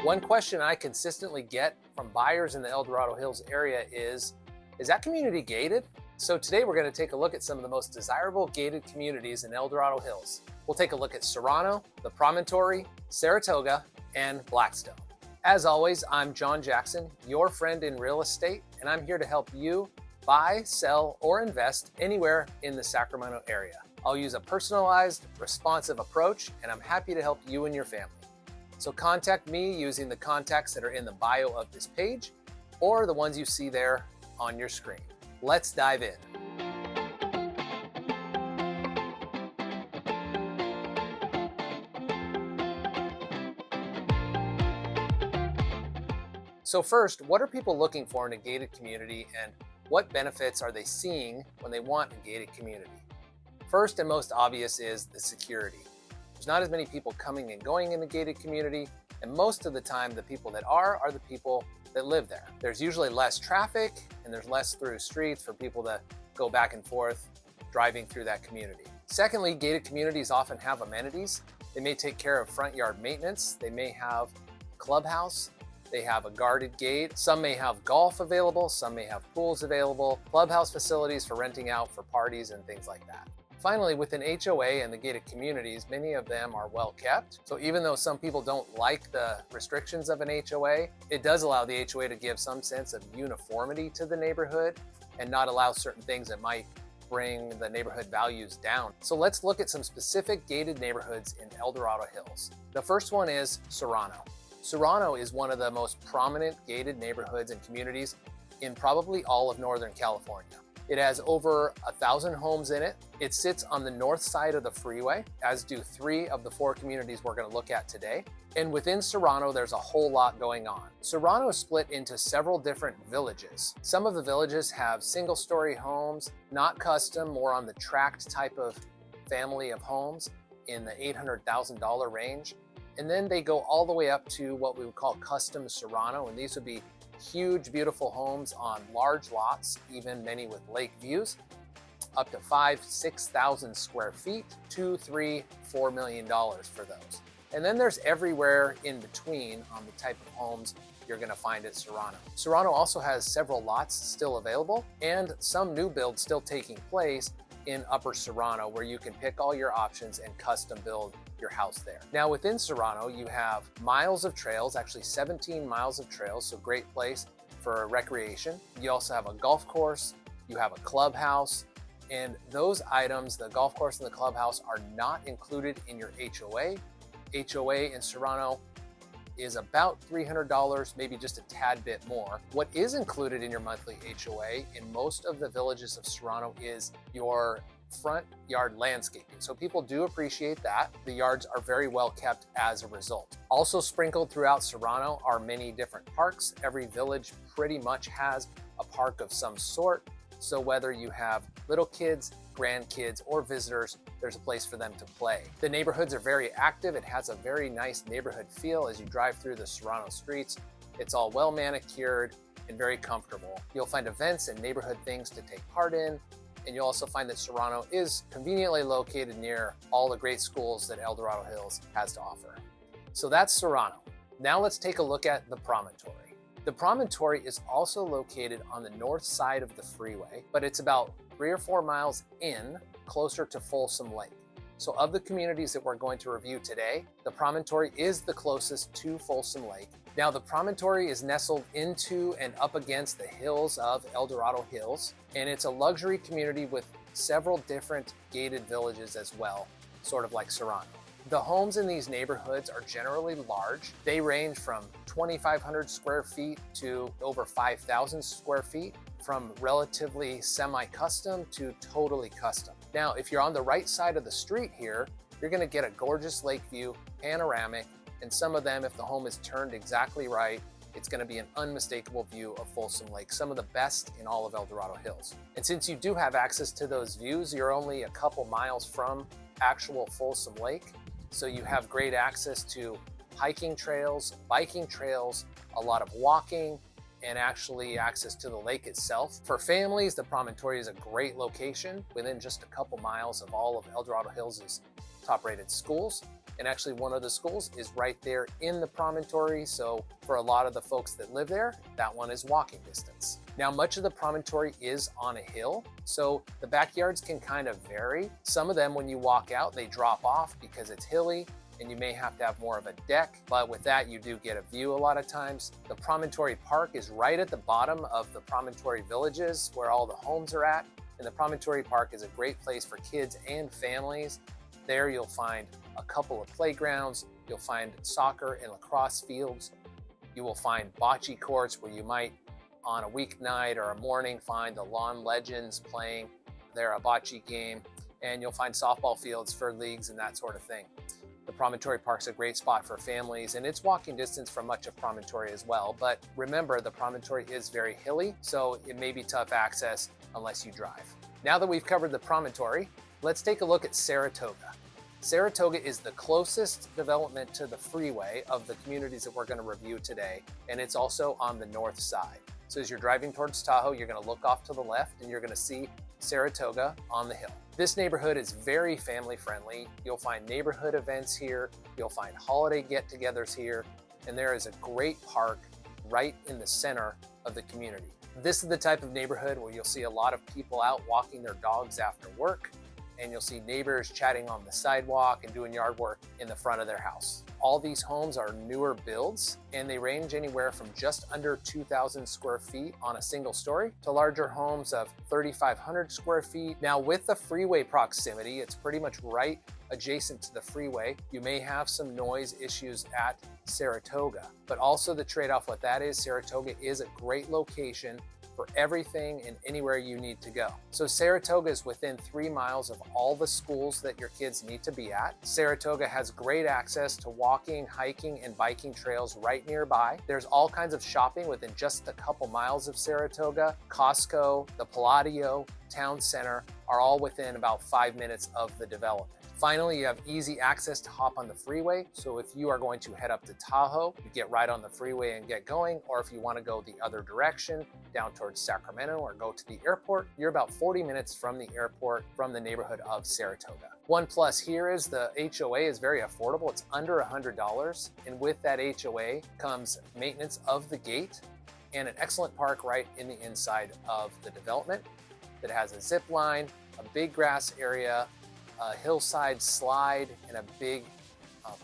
One question I consistently get from buyers in the El Dorado Hills area is that community gated? So today we're going to take a look at some of the most desirable gated communities in El Dorado Hills. We'll take a look at Serrano, the Promontory, Saratoga, and Blackstone. As always, I'm John Jackson, your friend in real estate, and I'm here to help you buy, sell, or invest anywhere in the Sacramento area. I'll use a personalized, responsive approach, and I'm happy to help you and your family. So contact me using the contacts that are in the bio of this page or the ones you see there on your screen. Let's dive in. So first, what are people looking for in a gated community and what benefits are they seeing when they want a gated community? First and most obvious is the security. There's not as many people coming and going in a gated community, and most of the time the people that are the people that live there. There's usually less traffic and there's less through streets for people to go back and forth driving through that community. Secondly, gated communities often have amenities. They may take care of front yard maintenance. They may have a clubhouse. They have a guarded gate. Some may have golf available. Some may have pools available, clubhouse facilities for renting out for parties and things like that. Finally, within HOA and the gated communities, many of them are well kept. So even though some people don't like the restrictions of an HOA, it does allow the HOA to give some sense of uniformity to the neighborhood and not allow certain things that might bring the neighborhood values down. So let's look at some specific gated neighborhoods in El Dorado Hills. The first one is Serrano. Serrano is one of the most prominent gated neighborhoods and communities in probably all of Northern California. It has over 1,000 homes in it. It sits on the north side of the freeway, as do 3 of the 4 communities we're going to look at today. And within Serrano, there's a whole lot going on. Serrano is split into several different villages. Some of the villages have single-story homes, not custom, more on the tract type of family of homes in the $800,000 range. And then they go all the way up to what we would call custom Serrano, and these would be huge, beautiful homes on large lots, even many with lake views, up to 5,000-6,000 square feet, $2, $3, $4 million for those. And then there's everywhere in between on the type of homes you're going to find at Serrano. Serrano also has several lots still available and some new builds still taking place in Upper Serrano, where you can pick all your options and custom build your house there. Now within Serrano, you have miles of trails, actually 17 miles of trails, so great place for recreation. You also have a golf course, you have a clubhouse, and those items, the golf course and the clubhouse, are not included in your HOA. HOA in Serrano is about $300, maybe just a tad bit more. What is included in your monthly HOA in most of the villages of Serrano is your front yard landscaping. So people do appreciate that. The yards are very well kept as a result. Also sprinkled throughout Serrano are many different parks. Every village pretty much has a park of some sort. So whether you have little kids, grandkids, or visitors, there's a place for them to play. The neighborhoods are very active. It has a very nice neighborhood feel as you drive through the Serrano streets. It's all well manicured and very comfortable. You'll find events and neighborhood things to take part in. And you'll also find that Serrano is conveniently located near all the great schools that El Dorado Hills has to offer. So that's Serrano. Now let's take a look at the Promontory. The Promontory is also located on the north side of the freeway, but it's about 3 or 4 miles in, closer to Folsom Lake. So of the communities that we're going to review today, the Promontory is the closest to Folsom Lake. Now the Promontory is nestled into and up against the hills of El Dorado Hills, and it's a luxury community with several different gated villages as well, sort of like Serrano. The homes in these neighborhoods are generally large. They range from 2,500 square feet to over 5,000 square feet, from relatively semi-custom to totally custom. Now, if you're on the right side of the street here, you're gonna get a gorgeous lake view, panoramic, and some of them, if the home is turned exactly right, it's gonna be an unmistakable view of Folsom Lake, some of the best in all of El Dorado Hills. And since you do have access to those views, you're only a couple miles from actual Folsom Lake, so you have great access to hiking trails, biking trails, a lot of walking, and actually access to the lake itself. For families, the Promontory is a great location within just a couple miles of all of El Dorado Hills' top-rated schools. And actually one of the schools is right there in the Promontory. So for a lot of the folks that live there, that one is walking distance. Now, much of the Promontory is on a hill, so the backyards can kind of vary. Some of them, when you walk out, they drop off because it's hilly and you may have to have more of a deck, but with that, you do get a view a lot of times. The Promontory Park is right at the bottom of the Promontory villages where all the homes are at, and the Promontory Park is a great place for kids and families. There you'll find a couple of playgrounds, you'll find soccer and lacrosse fields, you will find bocce courts where you might on a weeknight or a morning find the lawn legends playing a bocce game, and you'll find softball fields for leagues and that sort of thing. The Promontory Park's a great spot for families, and it's walking distance from much of Promontory as well. But remember, the Promontory is very hilly, so it may be tough access unless you drive. Now that we've covered the Promontory, let's take a look at Saratoga. Saratoga is the closest development to the freeway of the communities that we're going to review today, and it's also on the north side. So as you're driving towards Tahoe, you're going to look off to the left and you're going to see Saratoga on the hill. This neighborhood is very family friendly. You'll find neighborhood events here, you'll find holiday get-togethers here, and there is a great park right in the center of the community. This is the type of neighborhood where you'll see a lot of people out walking their dogs after work, and you'll see neighbors chatting on the sidewalk and doing yard work in the front of their house. All these homes are newer builds, and they range anywhere from just under 2,000 square feet on a single story to larger homes of 3,500 square feet. Now, with the freeway proximity, it's pretty much right adjacent to the freeway. You may have some noise issues at Saratoga, but also the trade-off with that is Saratoga is a great location for everything and anywhere you need to go. So Saratoga is within 3 miles of all the schools that your kids need to be at. Saratoga has great access to walking, hiking, and biking trails right nearby. There's all kinds of shopping within just a couple miles of Saratoga. Costco, the Palladio, Town Center are all within about 5 minutes of the development. Finally, you have easy access to hop on the freeway. So if you are going to head up to Tahoe, you get right on the freeway and get going. Or if you want to go the other direction, down towards Sacramento or go to the airport, you're about 40 minutes from the airport from the neighborhood of Saratoga. One plus here is the HOA is very affordable. It's under $100. And with that HOA comes maintenance of the gate and an excellent park right in the inside of the development that has a zip line, a big grass area, a hillside slide, and a big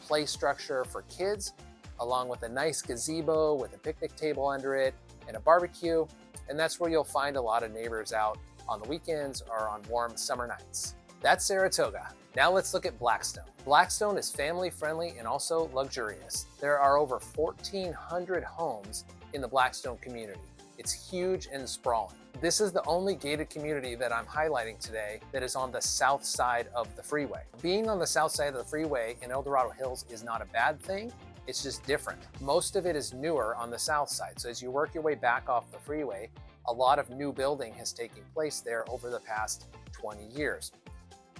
play structure for kids, along with a nice gazebo with a picnic table under it and a barbecue. And that's where you'll find a lot of neighbors out on the weekends or on warm summer nights. That's Saratoga. Now let's look at Blackstone. Blackstone is family friendly and also luxurious. There are over 1,400 homes in the Blackstone community. It's huge and sprawling. This is the only gated community that I'm highlighting today that is on the south side of the freeway. Being on the south side of the freeway in El Dorado Hills is not a bad thing. It's just different. Most of it is newer on the south side. So as you work your way back off the freeway, a lot of new building has taken place there over the past 20 years.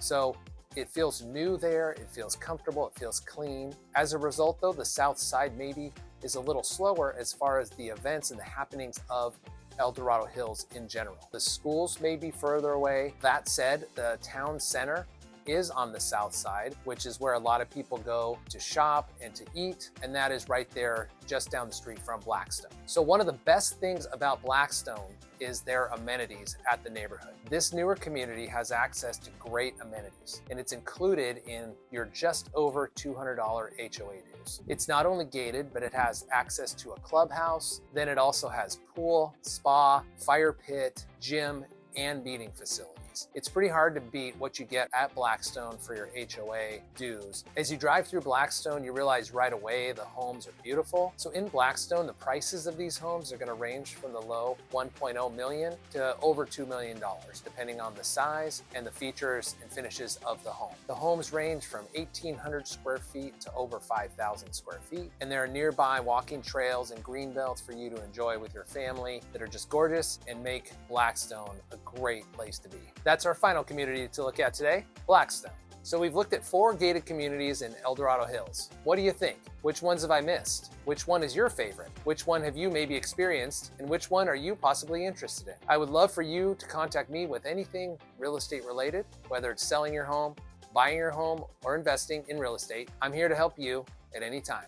So it feels new there, it feels comfortable, it feels clean. As a result though, the south side maybe is a little slower as far as the events and the happenings of El Dorado Hills in general. The schools may be further away. That said, the town center is on the south side, which is where a lot of people go to shop and to eat, and that is right there just down the street from Blackstone. So one of the best things about Blackstone is their amenities at the neighborhood. This newer community has access to great amenities, and it's included in your just over $200 HOA dues. It's not only gated, but it has access to a clubhouse. Then it also has pool, spa, fire pit, gym, and meeting facilities. It's pretty hard to beat what you get at Blackstone for your HOA dues. As you drive through Blackstone, you realize right away the homes are beautiful. So in Blackstone, the prices of these homes are going to range from the low 1.0 million to over $2 million, depending on the size and the features and finishes of the home. The homes range from 1,800 square feet to over 5,000 square feet. And there are nearby walking trails and green belts for you to enjoy with your family that are just gorgeous and make Blackstone a great place to be. That's our final community to look at today, Blackstone. So we've looked at 4 gated communities in El Dorado Hills. What do you think? Which ones have I missed? Which one is your favorite? Which one have you maybe experienced? And which one are you possibly interested in? I would love for you to contact me with anything real estate related, whether it's selling your home, buying your home, or investing in real estate. I'm here to help you at any time.